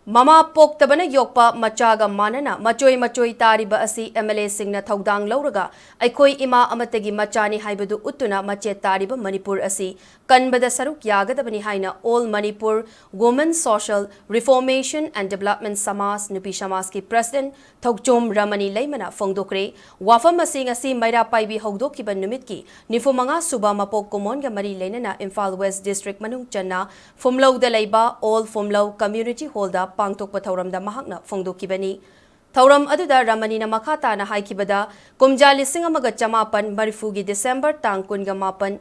Mama poktabana yokpa machaga manana machoi tariba asi MLA Singna Thoudang lauraga Eikhoi ima Amattagi Machani Haiba Uttuna mache tariba Manipur asi kanbada saruk Yagadabani haina All Manipur Women Social Reformation and Development Samas Nupi Samas ki President Thoudang Ramani Leima Fongdokre wafam masing asi maira paibi hogdokiba numitki nifumanga suba mapok komon ga mari lenana Imphal West District manung channa fumlau da Leiba All Fumlau Community Holda Pangtok Thauram da mahakna Fongdokibani Thauram aduda Ramani na makata na haikibada kumja lising amaga chamapan marifugi December tang kunga mapan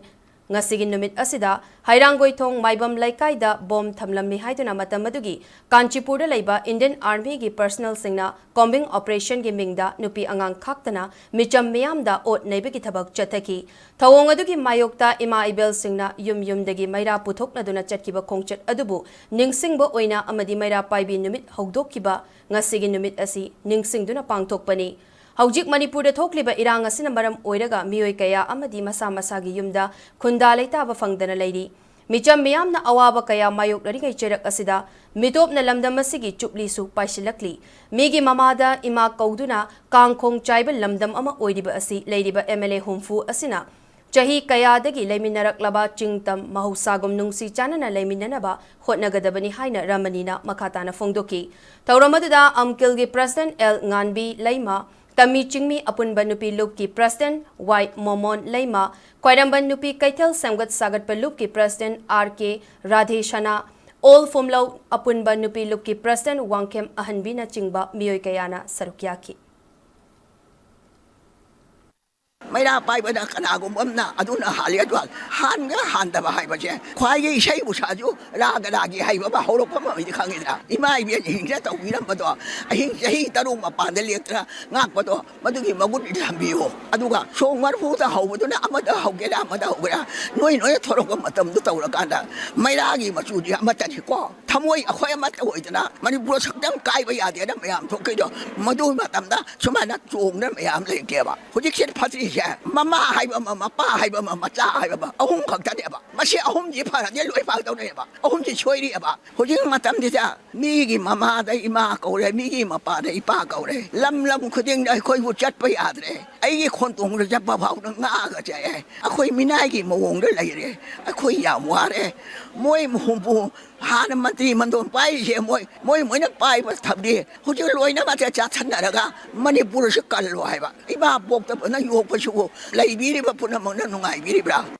ngasigin numit asida hairangoi thong maibam laikai bom thamlammi haiduna matam adugi Kanchipur da leiba Indian Army gi personal singna combing operation gi mingda nupi angang khaktana micham miyam da ot neibegi thabak chathaki thawong adugi mayokta ima ibel singna yum dagi maira puthokna duna chatkiba khongchat adubu ningsingba oina amadi maira paibi numit hogdokkiba ngasigin numit asi ningsingduna pangthokpani Haujik Manipur da thokliba irang asina maram oiraga mioi kaya amadi masa masagi yumda khunda leitaba fangdana leiri micham miyamna awaba kaya mayok laringai cherak asida mitopna lamdam asigi chupli su paisilakli migi mamada ima kauduna kangkhong chaibal lamdam ama oiriba asi leiriba MLA humfu asina Chahi kayadagi leiminaraklaba chingtam mahusagom nungsi chanana leiminanaba hotnagadabani haina Ramanina makatana fongdoki Tauramada Amkilgi President L Nganbi Leima Tami Chingmi Apunban Nupi Lupki President Y Momon Leima Kwairamban Nupi Kaitel Samgat Sagat Palupki President RK Radheshana All Fumlau Apunban Nupi Lupki President Wangkem Ahanbina Chingba Miyoi Kayana Sarukyaki Maira pai bada kanagum amna aduna haliadwal hanga handa ba haiba je khwai sei bu sa ju ragadagi haiba ba horok pa mi khangida imai bi hingja to wiram ba do ahin jahi taru ma pa de lektra ngak ba do madugi magut idambi ho aduga songmar fu ta hau bu na amada hogera amada hogera noi thorok matam du tawra kanda maira gi ma chu ji amata ni ko thamoi akhoi amata hoidana manipur sakdam kai ba ya de na mayam thokai do madu matam da sumana chong na mayam le ke ba hujik set phatri Mama Haiba, Papa Haiba, Macha Haiba, Ahum Kaktaneba, Mashi Ahum Jipa, Yellow Pagdoneba, Ahum Choiaba, Hujing Matam Dita, Migi Mama, the Imako, Migi Mapa, the Ipako, Lam Kuding, I call you chat by Adre. I contung the Japa Naga, Akoi Minagi Mong the lady, Akoi Yamware, Moy Humpu, Hanamati Mandon Pai, Moy Pai was Tabdi, Huju Loina Chatanaga, Manipur Shakal Iba booked up and I hope you like Biri Puna Mona, no, I believe.